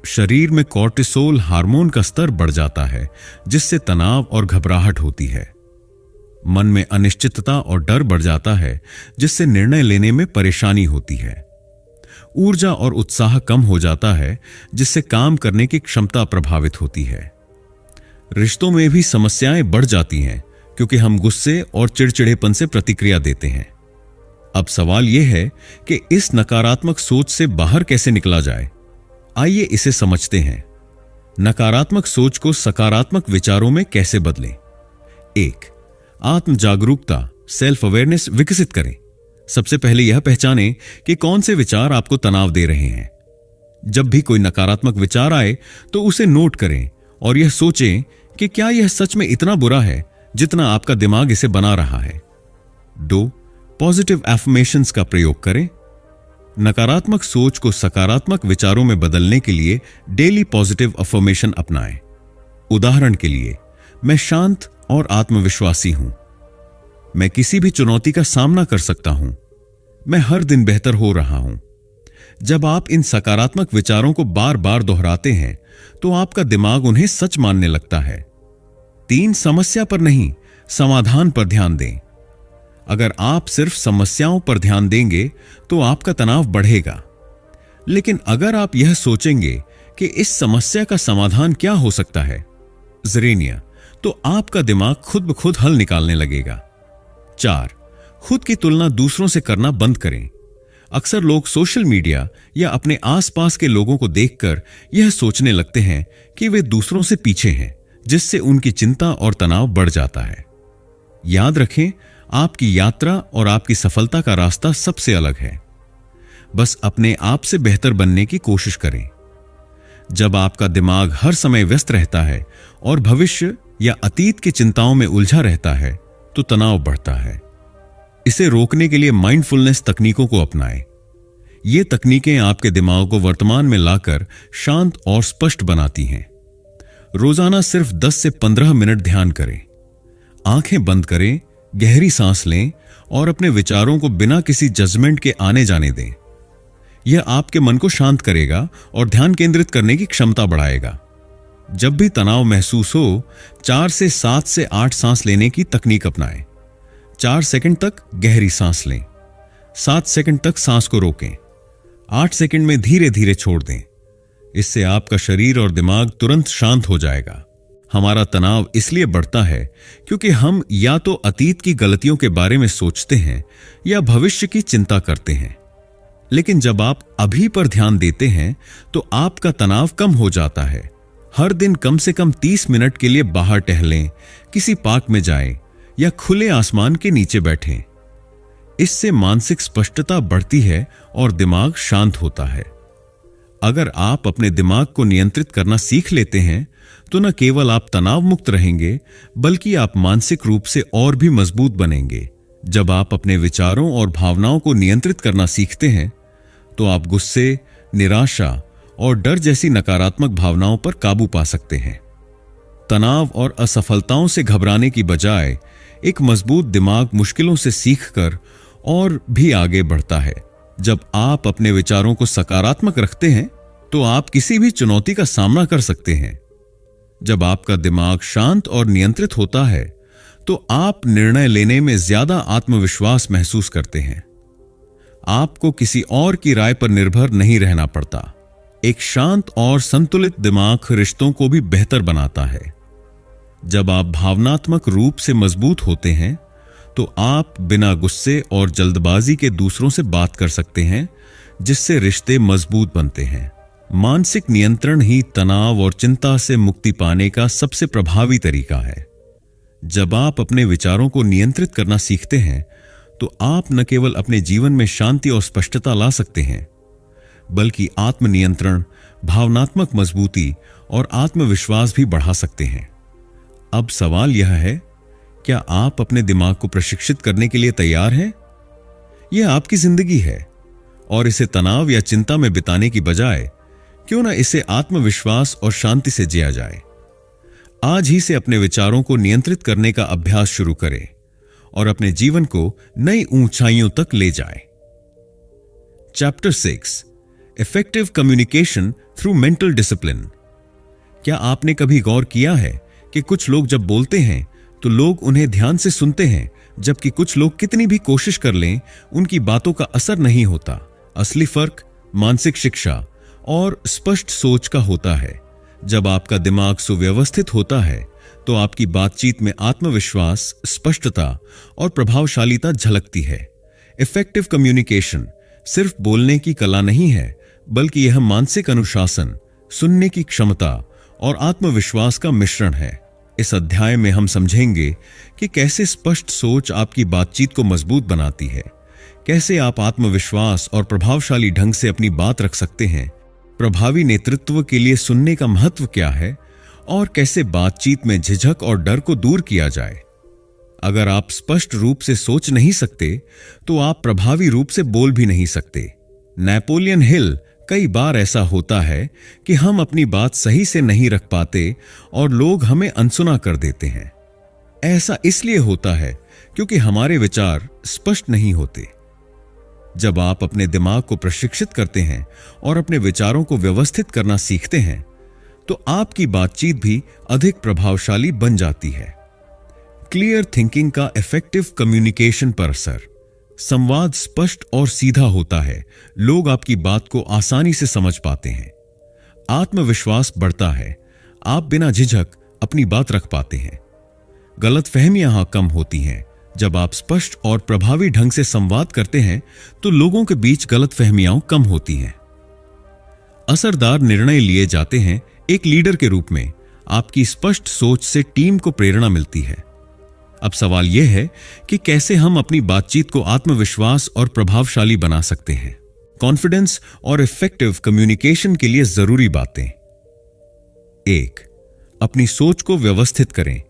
शरीर में कॉर्टिसोल हार्मोन का स्तर बढ़ जाता है, जिससे तनाव और घबराहट होती है। मन में अनिश्चितता और डर बढ़ जाता है, जिससे निर्णय लेने में परेशानी होती है। ऊर्जा और उत्साह कम हो जाता है, जिससे काम करने की क्षमता प्रभावित होती है। रिश्तों में भी समस्याएं बढ़ जाती हैं, क्योंकि हम गुस्से और चिड़चिड़ेपन से प्रतिक्रिया देते हैं। अब सवाल यह है कि इस नकारात्मक सोच से बाहर कैसे निकला जाए। आइए इसे समझते हैं। नकारात्मक सोच को सकारात्मक विचारों में कैसे बदलें। 1. आत्म जागरूकता, सेल्फ अवेयरनेस विकसित करें। सबसे पहले यह पहचानें कि कौन से विचार आपको तनाव दे रहे हैं। जब भी कोई नकारात्मक विचार आए तो उसे नोट करें और यह सोचें कि क्या यह सच में इतना बुरा है जितना आपका दिमाग इसे बना रहा है। 2. पॉजिटिव एफर्मेशंस का प्रयोग करें। नकारात्मक सोच को सकारात्मक विचारों में बदलने के लिए डेली पॉजिटिव अफर्मेशन अपनाएं। उदाहरण के लिए, मैं शांत और आत्मविश्वासी हूं, मैं किसी भी चुनौती का सामना कर सकता हूं, मैं हर दिन बेहतर हो रहा हूं। जब आप इन सकारात्मक विचारों को बार बार दोहराते हैं तो आपका दिमाग उन्हें सच मानने लगता है। 3. समस्या पर नहीं, समाधान पर ध्यान दें। अगर आप सिर्फ समस्याओं पर ध्यान देंगे तो आपका तनाव बढ़ेगा। लेकिन अगर आप यह सोचेंगे कि इस समस्या का समाधान क्या हो सकता है, ज़ेरेनिया, तो आपका दिमाग खुद ब खुद हल निकालने लगेगा। 4. खुद की तुलना दूसरों से करना बंद करें। अक्सर लोग सोशल मीडिया या अपने आसपास के लोगों को देखकर यह सोचने लगते हैं कि वे दूसरों से पीछे हैं, जिससे उनकी चिंता और तनाव बढ़ जाता है। याद रखें, आपकी यात्रा और आपकी सफलता का रास्ता सबसे अलग है। बस अपने आप से बेहतर बनने की कोशिश करें। जब आपका दिमाग हर समय व्यस्त रहता है और भविष्य या अतीत की चिंताओं में उलझा रहता है तो तनाव बढ़ता है। इसे रोकने के लिए माइंडफुलनेस तकनीकों को अपनाएं। ये तकनीकें आपके दिमाग को वर्तमान में लाकर शांत और स्पष्ट बनाती हैं। रोजाना सिर्फ 10 से 15 मिनट ध्यान करें। आंखें बंद करें, गहरी सांस लें और अपने विचारों को बिना किसी जजमेंट के आने जाने दें। यह आपके मन को शांत करेगा और ध्यान केंद्रित करने की क्षमता बढ़ाएगा। जब भी तनाव महसूस हो, 4 से 7 से 8 सांस लेने की तकनीक अपनाएं। 4 सेकंड तक गहरी सांस लें, 7 सेकंड तक सांस को रोकें, 8 सेकंड में धीरे धीरे छोड़ दें। इससे आपका शरीर और दिमाग तुरंत शांत हो जाएगा। हमारा तनाव इसलिए बढ़ता है क्योंकि हम या तो अतीत की गलतियों के बारे में सोचते हैं या भविष्य की चिंता करते हैं। लेकिन जब आप अभी पर ध्यान देते हैं तो आपका तनाव कम हो जाता है। हर दिन कम से कम 30 मिनट के लिए बाहर टहलें, किसी पार्क में जाएं या खुले आसमान के नीचे बैठें। इससे मानसिक स्पष्टता बढ़ती है और दिमाग शांत होता है। अगर आप अपने दिमाग को नियंत्रित करना सीख लेते हैं तो न केवल आप तनाव मुक्त रहेंगे बल्कि आप मानसिक रूप से और भी मजबूत बनेंगे। जब आप अपने विचारों और भावनाओं को नियंत्रित करना सीखते हैं तो आप गुस्से, निराशा और डर जैसी नकारात्मक भावनाओं पर काबू पा सकते हैं। तनाव और असफलताओं से घबराने की बजाय एक मजबूत दिमाग मुश्किलों से सीखकर और भी आगे बढ़ता है। जब आप अपने विचारों को सकारात्मक रखते हैं तो आप किसी भी चुनौती का सामना कर सकते हैं। जब आपका दिमाग शांत और नियंत्रित होता है तो आप निर्णय लेने में ज्यादा आत्मविश्वास महसूस करते हैं। आपको किसी और की राय पर निर्भर नहीं रहना पड़ता। एक शांत और संतुलित दिमाग रिश्तों को भी बेहतर बनाता है। जब आप भावनात्मक रूप से मजबूत होते हैं तो आप बिना गुस्से और जल्दबाजी के दूसरों से बात कर सकते हैं, जिससे रिश्ते मजबूत बनते हैं। मानसिक नियंत्रण ही तनाव और चिंता से मुक्ति पाने का सबसे प्रभावी तरीका है। जब आप अपने विचारों को नियंत्रित करना सीखते हैं तो आप न केवल अपने जीवन में शांति और स्पष्टता ला सकते हैं, बल्कि आत्मनियंत्रण, भावनात्मक मजबूती और आत्मविश्वास भी बढ़ा सकते हैं। अब सवाल यह है, क्या आप अपने दिमाग को प्रशिक्षित करने के लिए तैयार हैं? यह आपकी जिंदगी है और इसे तनाव या चिंता में बिताने की बजाय क्यों ना इसे आत्मविश्वास और शांति से जिया जाए। आज ही से अपने विचारों को नियंत्रित करने का अभ्यास शुरू करें और अपने जीवन को नई ऊंचाइयों तक ले जाएं। Chapter 6, effective communication through mental discipline. क्या आपने कभी गौर किया है कि कुछ लोग जब बोलते हैं तो लोग उन्हें ध्यान से सुनते हैं, जबकि कुछ लोग कितनी भी कोशिश कर लें उनकी बातों का असर नहीं होता। असली फर्क मानसिक शिक्षा और स्पष्ट सोच का होता है। जब आपका दिमाग सुव्यवस्थित होता है तो आपकी बातचीत में आत्मविश्वास, स्पष्टता और प्रभावशालीता झलकती है। इफेक्टिव कम्युनिकेशन सिर्फ बोलने की कला नहीं है, बल्कि यह मानसिक अनुशासन, सुनने की क्षमता और आत्मविश्वास का मिश्रण है। इस अध्याय में हम समझेंगे कि कैसे स्पष्ट सोच आपकी बातचीत को मजबूत बनाती है, कैसे आप आत्मविश्वास और प्रभावशाली ढंग से अपनी बात रख सकते हैं, प्रभावी नेतृत्व के लिए सुनने का महत्व क्या है और कैसे बातचीत में झिझक और डर को दूर किया जाए। अगर आप स्पष्ट रूप से सोच नहीं सकते तो आप प्रभावी रूप से बोल भी नहीं सकते। नेपोलियन हिल, कई बार ऐसा होता है कि हम अपनी बात सही से नहीं रख पाते और लोग हमें अनसुना कर देते हैं। ऐसा इसलिए होता है क्योंकि हमारे विचार स्पष्ट नहीं होते। जब आप अपने दिमाग को प्रशिक्षित करते हैं और अपने विचारों को व्यवस्थित करना सीखते हैं तो आपकी बातचीत भी अधिक प्रभावशाली बन जाती है। क्लियर थिंकिंग का इफेक्टिव कम्युनिकेशन पर असर। संवाद स्पष्ट और सीधा होता है, लोग आपकी बात को आसानी से समझ पाते हैं। आत्मविश्वास बढ़ता है, आप बिना झिझक अपनी बात रख पाते हैं। गलतफहमियां कम होती हैं। जब आप स्पष्ट और प्रभावी ढंग से संवाद करते हैं तो लोगों के बीच गलतफहमियां कम होती हैं। असरदार निर्णय लिए जाते हैं। एक लीडर के रूप में आपकी स्पष्ट सोच से टीम को प्रेरणा मिलती है। अब सवाल यह है कि कैसे हम अपनी बातचीत को आत्मविश्वास और प्रभावशाली बना सकते हैं। कॉन्फिडेंस और इफेक्टिव कम्युनिकेशन के लिए जरूरी बातें। 1. अपनी सोच को व्यवस्थित करें।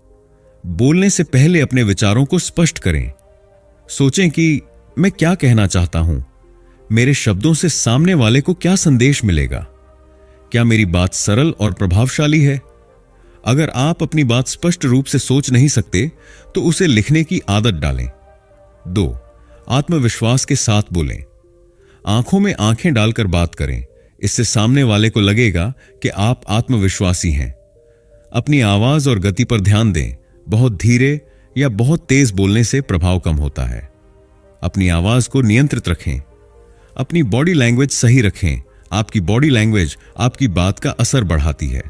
बोलने से पहले अपने विचारों को स्पष्ट करें। सोचें कि मैं क्या कहना चाहता हूं, मेरे शब्दों से सामने वाले को क्या संदेश मिलेगा, क्या मेरी बात सरल और प्रभावशाली है। अगर आप अपनी बात स्पष्ट रूप से सोच नहीं सकते तो उसे लिखने की आदत डालें। 2. आत्मविश्वास के साथ बोलें। आंखों में आंखें डालकर बात करें, इससे सामने वाले को लगेगा कि आप आत्मविश्वासी हैं। अपनी आवाज और गति पर ध्यान दें। बहुत धीरे या बहुत तेज बोलने से प्रभाव कम होता है। अपनी आवाज को नियंत्रित रखें। अपनी बॉडी लैंग्वेज सही रखें। आपकी बॉडी लैंग्वेज आपकी बात का असर बढ़ाती है।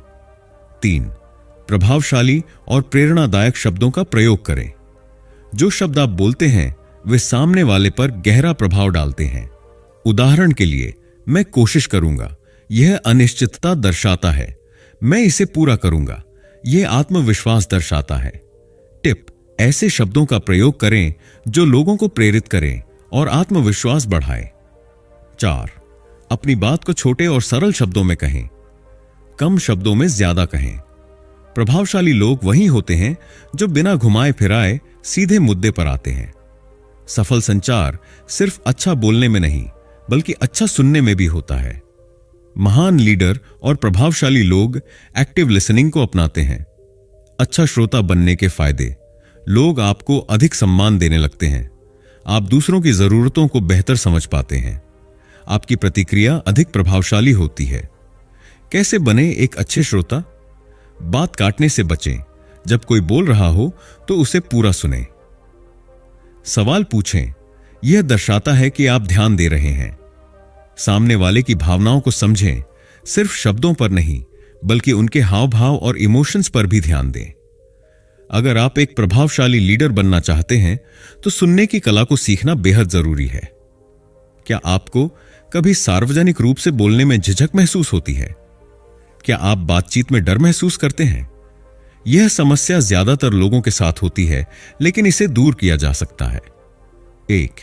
3. प्रभावशाली और प्रेरणादायक शब्दों का प्रयोग करें। जो शब्द आप बोलते हैं वे सामने वाले पर गहरा प्रभाव डालते हैं। उदाहरण के लिए, मैं कोशिश करूंगा, यह अनिश्चितता दर्शाता है। मैं इसे पूरा करूंगा, यह आत्मविश्वास दर्शाता है। टिप: ऐसे शब्दों का प्रयोग करें जो लोगों को प्रेरित करें और आत्मविश्वास बढ़ाएं। 4. अपनी बात को छोटे और सरल शब्दों में कहें। कम शब्दों में ज्यादा कहें। प्रभावशाली लोग वही होते हैं जो बिना घुमाए फिराए सीधे मुद्दे पर आते हैं। सफल संचार सिर्फ अच्छा बोलने में नहीं, बल्कि अच्छा सुनने में भी होता है। महान लीडर और प्रभावशाली लोग एक्टिव लिसनिंग को अपनाते हैं। अच्छा श्रोता बनने के फायदे: लोग आपको अधिक सम्मान देने लगते हैं। आप दूसरों की जरूरतों को बेहतर समझ पाते हैं। आपकी प्रतिक्रिया अधिक प्रभावशाली होती है। कैसे बने एक अच्छे श्रोता? बात काटने से बचें। जब कोई बोल रहा हो तो उसे पूरा सुने। सवाल पूछें, यह दर्शाता है कि आप ध्यान दे रहे हैं। सामने वाले की भावनाओं को समझें, सिर्फ शब्दों पर नहीं बल्कि उनके हाव भाव और इमोशंस पर भी ध्यान दें। अगर आप एक प्रभावशाली लीडर बनना चाहते हैं तो सुनने की कला को सीखना बेहद जरूरी है। क्या आपको कभी सार्वजनिक रूप से बोलने में झिझक महसूस होती है? क्या आप बातचीत में डर महसूस करते हैं? यह समस्या ज्यादातर लोगों के साथ होती है, लेकिन इसे दूर किया जा सकता है। 1.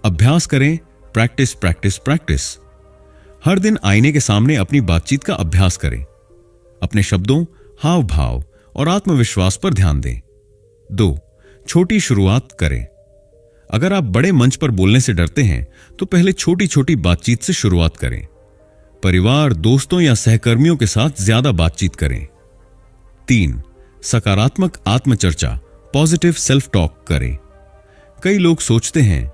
अभ्यास करें। Practice practice practice. हर दिन आईने के सामने अपनी बातचीत का अभ्यास करें। अपने शब्दों, हाव भाव और आत्मविश्वास पर ध्यान दें। 2. छोटी शुरुआत करें। अगर आप बड़े मंच पर बोलने से डरते हैं तो पहले छोटी छोटी बातचीत से शुरुआत करें। परिवार, दोस्तों या सहकर्मियों के साथ ज्यादा बातचीत करें। 3. सकारात्मक आत्मचर्चा, पॉजिटिव सेल्फ टॉक करें। कई लोग सोचते हैं,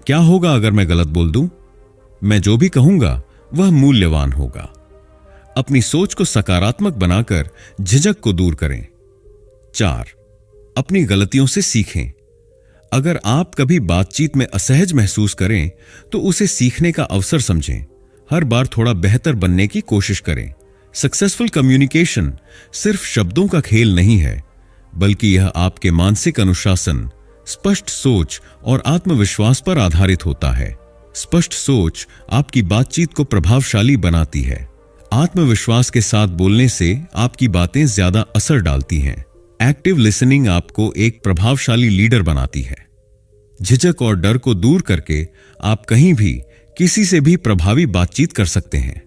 क्या होगा अगर मैं गलत बोल दूं? मैं जो भी कहूंगा वह मूल्यवान होगा। अपनी सोच को सकारात्मक बनाकर झिझक को दूर करें। 4. अपनी गलतियों से सीखें। अगर आप कभी बातचीत में असहज महसूस करें तो उसे सीखने का अवसर समझें। हर बार थोड़ा बेहतर बनने की कोशिश करें। सक्सेसफुल कम्युनिकेशन सिर्फ शब्दों का खेल नहीं है, बल्कि यह आपके मानसिक अनुशासन, स्पष्ट सोच और आत्मविश्वास पर आधारित होता है। स्पष्ट सोच आपकी बातचीत को प्रभावशाली बनाती है। आत्मविश्वास के साथ बोलने से आपकी बातें ज्यादा असर डालती हैं। एक्टिव लिसनिंग आपको एक प्रभावशाली लीडर बनाती है। झिझक और डर को दूर करके आप कहीं भी किसी से भी प्रभावी बातचीत कर सकते हैं।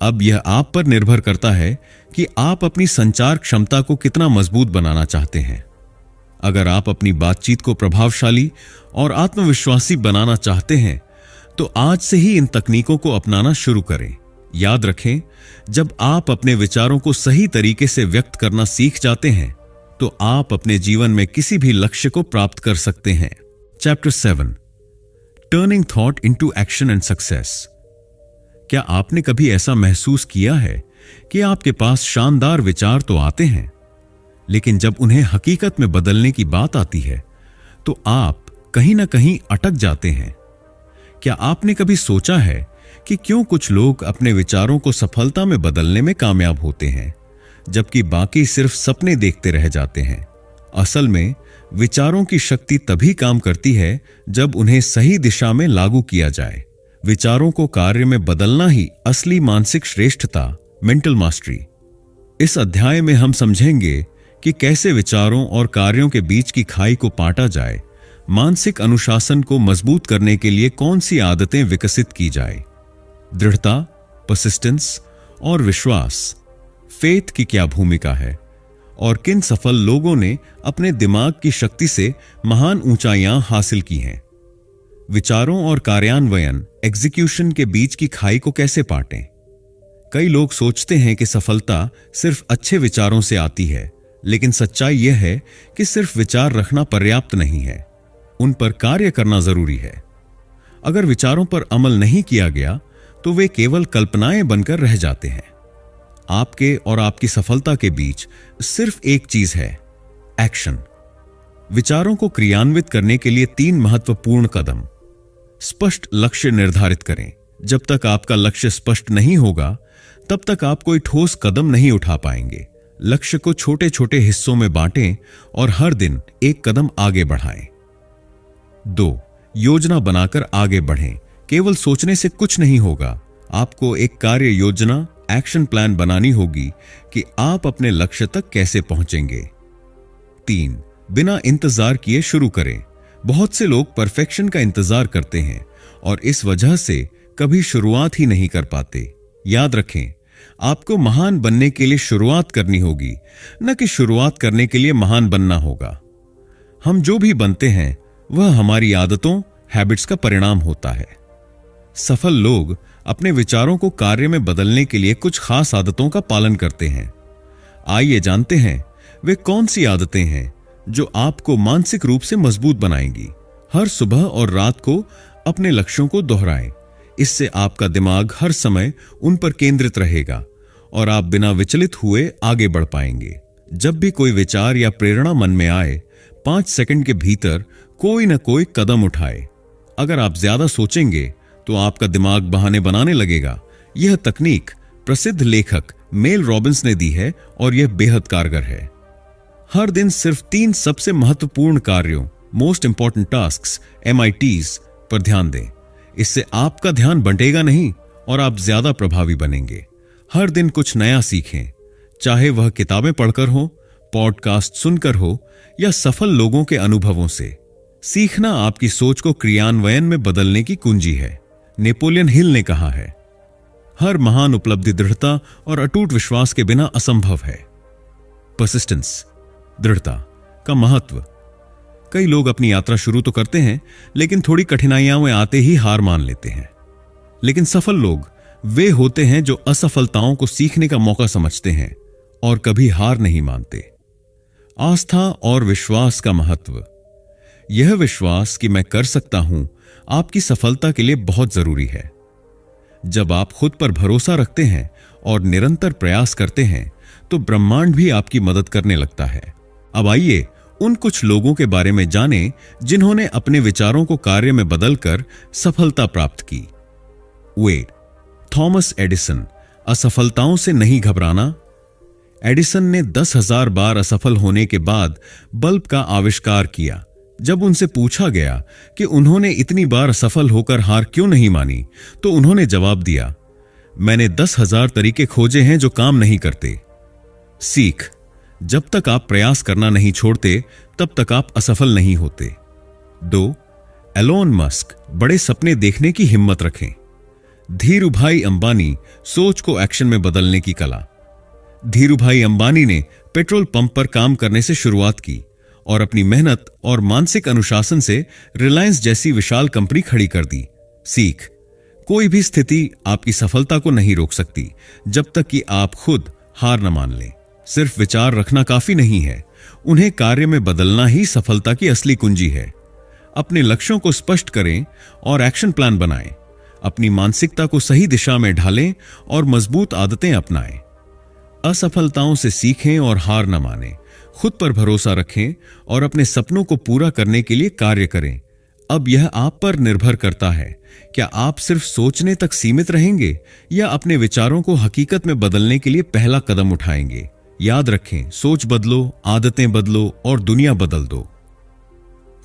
अब यह आप पर निर्भर करता है कि आप अपनी संचार क्षमता को कितना मजबूत बनाना चाहते हैं। अगर आप अपनी बातचीत को प्रभावशाली और आत्मविश्वासी बनाना चाहते हैं तो आज से ही इन तकनीकों को अपनाना शुरू करें। याद रखें, जब आप अपने विचारों को सही तरीके से व्यक्त करना सीख जाते हैं तो आप अपने जीवन में किसी भी लक्ष्य को प्राप्त कर सकते हैं। Chapter 7, turning thought into action and success. क्या आपने कभी ऐसा महसूस किया है कि आपके पास शानदार विचार तो आते हैं, लेकिन जब उन्हें हकीकत में बदलने की बात आती है तो आप कहीं ना कहीं अटक जाते हैं? क्या आपने कभी सोचा है कि क्यों कुछ लोग अपने विचारों को सफलता में बदलने में कामयाब होते हैं जबकि बाकी सिर्फ सपने देखते रह जाते हैं? असल में विचारों की शक्ति तभी काम करती है जब उन्हें सही दिशा में लागू किया जाए। विचारों को कार्य में बदलना ही असली मानसिक श्रेष्ठता, मेंटल मास्टरी। इस अध्याय में हम समझेंगे कि कैसे विचारों और कार्यों के बीच की खाई को पाटा जाए, मानसिक अनुशासन को मजबूत करने के लिए कौन सी आदतें विकसित की जाए, दृढ़ता, परसिस्टेंस और विश्वास, फेथ की क्या भूमिका है और किन सफल लोगों ने अपने दिमाग की शक्ति से महान ऊंचाइयां हासिल की हैं। विचारों और कार्यान्वयन, एग्जीक्यूशन के बीच की खाई को कैसे पाटें। कई लोग सोचते हैं कि सफलता सिर्फ अच्छे विचारों से आती है, लेकिन सच्चाई यह है कि सिर्फ विचार रखना पर्याप्त नहीं है, उन पर कार्य करना जरूरी है। अगर विचारों पर अमल नहीं किया गया तो वे केवल कल्पनाएं बनकर रह जाते हैं। आपके और आपकी सफलता के बीच सिर्फ एक चीज है, एक्शन। विचारों को क्रियान्वित करने के लिए 3 महत्वपूर्ण कदम। स्पष्ट लक्ष्य निर्धारित करें। जब तक आपका लक्ष्य स्पष्ट नहीं होगा तब तक आप कोई ठोस कदम नहीं उठा पाएंगे। लक्ष्य को छोटे छोटे हिस्सों में बांटें और हर दिन एक कदम आगे बढ़ाएं। 2. योजना बनाकर आगे बढ़ें। केवल सोचने से कुछ नहीं होगा, आपको एक कार्य योजना, एक्शन प्लान बनानी होगी कि आप अपने लक्ष्य तक कैसे पहुंचेंगे। 3. बिना इंतजार किए शुरू करें। बहुत से लोग परफेक्शन का इंतजार करते हैं और इस वजह से कभी शुरुआत ही नहीं कर पाते। याद रखें, आपको महान बनने के लिए शुरुआत करनी होगी, न कि शुरुआत करने के लिए महान बनना होगा। हम जो भी बनते हैं वह हमारी आदतों, हैबिट्स का परिणाम होता है। सफल लोग अपने विचारों को कार्य में बदलने के लिए कुछ खास आदतों का पालन करते हैं। आइए जानते हैं वे कौन सी आदतें हैं जो आपको मानसिक रूप से मजबूत बनाएंगी। हर सुबह और रात को अपने लक्ष्यों को दोहराएं। इससे आपका दिमाग हर समय उन पर केंद्रित रहेगा और आप बिना विचलित हुए आगे बढ़ पाएंगे। जब भी कोई विचार या प्रेरणा मन में आए, 5 सेकंड के भीतर कोई ना कोई कदम उठाए। अगर आप ज्यादा सोचेंगे तो आपका दिमाग बहाने बनाने लगेगा। यह तकनीक प्रसिद्ध लेखक मेल रॉबिन्स ने दी है और यह बेहद कारगर है। हर दिन सिर्फ 3 सबसे महत्वपूर्ण कार्यों, मोस्ट इंपॉर्टेंट टास्क्स, MITs पर ध्यान दें। इससे आपका ध्यान बंटेगा नहीं और आप ज्यादा प्रभावी बनेंगे। हर दिन कुछ नया सीखें, चाहे वह किताबें पढ़कर हो, पॉडकास्ट सुनकर हो या सफल लोगों के अनुभवों से। सीखना आपकी सोच को क्रियान्वयन में बदलने की कुंजी है। नेपोलियन हिल ने कहा है, हर महान उपलब्धि दृढ़ता और अटूट विश्वास के बिना असंभव है। परसिस्टेंस, दृढ़ता का महत्व। कई लोग अपनी यात्रा शुरू तो करते हैं, लेकिन थोड़ी कठिनाइयां में आते ही हार मान लेते हैं। लेकिन सफल लोग वे होते हैं जो असफलताओं को सीखने का मौका समझते हैं और कभी हार नहीं मानते। आस्था और विश्वास का महत्व। यह विश्वास कि मैं कर सकता हूं आपकी सफलता के लिए बहुत जरूरी है। जब आप खुद पर भरोसा रखते हैं और निरंतर प्रयास करते हैं तो ब्रह्मांड भी आपकी मदद करने लगता है। अब आइए उन कुछ लोगों के बारे में जानें जिन्होंने अपने विचारों को कार्य में बदलकर सफलता प्राप्त की। वेड, थॉमस एडिसन, असफलताओं से नहीं घबराना। एडिसन ने 10,000 बार असफल होने के बाद बल्ब का आविष्कार किया। जब उनसे पूछा गया कि उन्होंने इतनी बार असफल होकर हार क्यों नहीं मानी, तो उन्होंने जवाब दिया, मैंने 10,000 तरीके खोजे हैं जो काम नहीं करते। सीख, जब तक आप प्रयास करना नहीं छोड़ते तब तक आप असफल नहीं होते। 2. एलोन मस्क, बड़े सपने देखने की हिम्मत रखें। धीरूभाई अंबानी, सोच को एक्शन में बदलने की कला। धीरूभाई अंबानी ने पेट्रोल पंप पर काम करने से शुरुआत की और अपनी मेहनत और मानसिक अनुशासन से रिलायंस जैसी विशाल कंपनी खड़ी कर दी। सीख, कोई भी स्थिति आपकी सफलता को नहीं रोक सकती जब तक कि आप खुद हार न मान लें। सिर्फ विचार रखना काफी नहीं है, उन्हें कार्य में बदलना ही सफलता की असली कुंजी है। अपने लक्ष्यों को स्पष्ट करें और एक्शन प्लान बनाएं। अपनी मानसिकता को सही दिशा में ढालें और मजबूत आदतें अपनाएं। असफलताओं से सीखें और हार न मानें। खुद पर भरोसा रखें और अपने सपनों को पूरा करने के लिए कार्य करें। अब यह आप पर निर्भर करता है, क्या आप सिर्फ सोचने तक सीमित रहेंगे या अपने विचारों को हकीकत में बदलने के लिए पहला कदम उठाएंगे। याद रखें, सोच बदलो, आदतें बदलो और दुनिया बदल दो।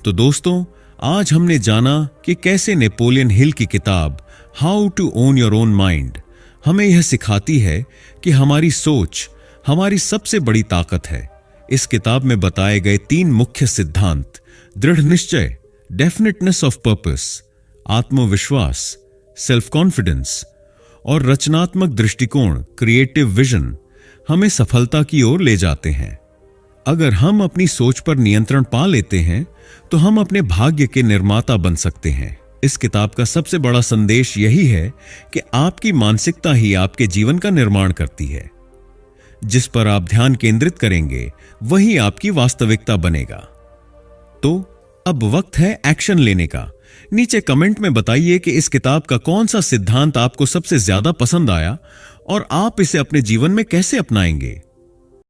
तो दोस्तों, आज हमने जाना कि कैसे नेपोलियन हिल की किताब how to own your own mind हमें यह सिखाती है कि हमारी सोच हमारी सबसे बड़ी ताकत है। इस किताब में बताए गए 3 मुख्य सिद्धांत, दृढ़ निश्चय, डेफिनेटनेस ऑफ पर्पस, आत्मविश्वास, सेल्फ कॉन्फिडेंस और रचनात्मक दृष्टिकोण, क्रिएटिव विजन, हमें सफलता की ओर ले जाते हैं। अगर हम अपनी सोच पर नियंत्रण पा लेते हैं तो हम अपने भाग्य के निर्माता बन सकते हैं। इस किताब का सबसे बड़ा संदेश यही है कि आपकी मानसिकता ही आपके जीवन का निर्माण करती है। जिस पर आप ध्यान केंद्रित करेंगे वही आपकी वास्तविकता बनेगा। तो अब वक्त है एक्शन लेने का। नीचे कमेंट में बताइए कि इस किताब का कौन सा सिद्धांत आपको सबसे ज्यादा पसंद आया और आप इसे अपने जीवन में कैसे अपनाएंगे।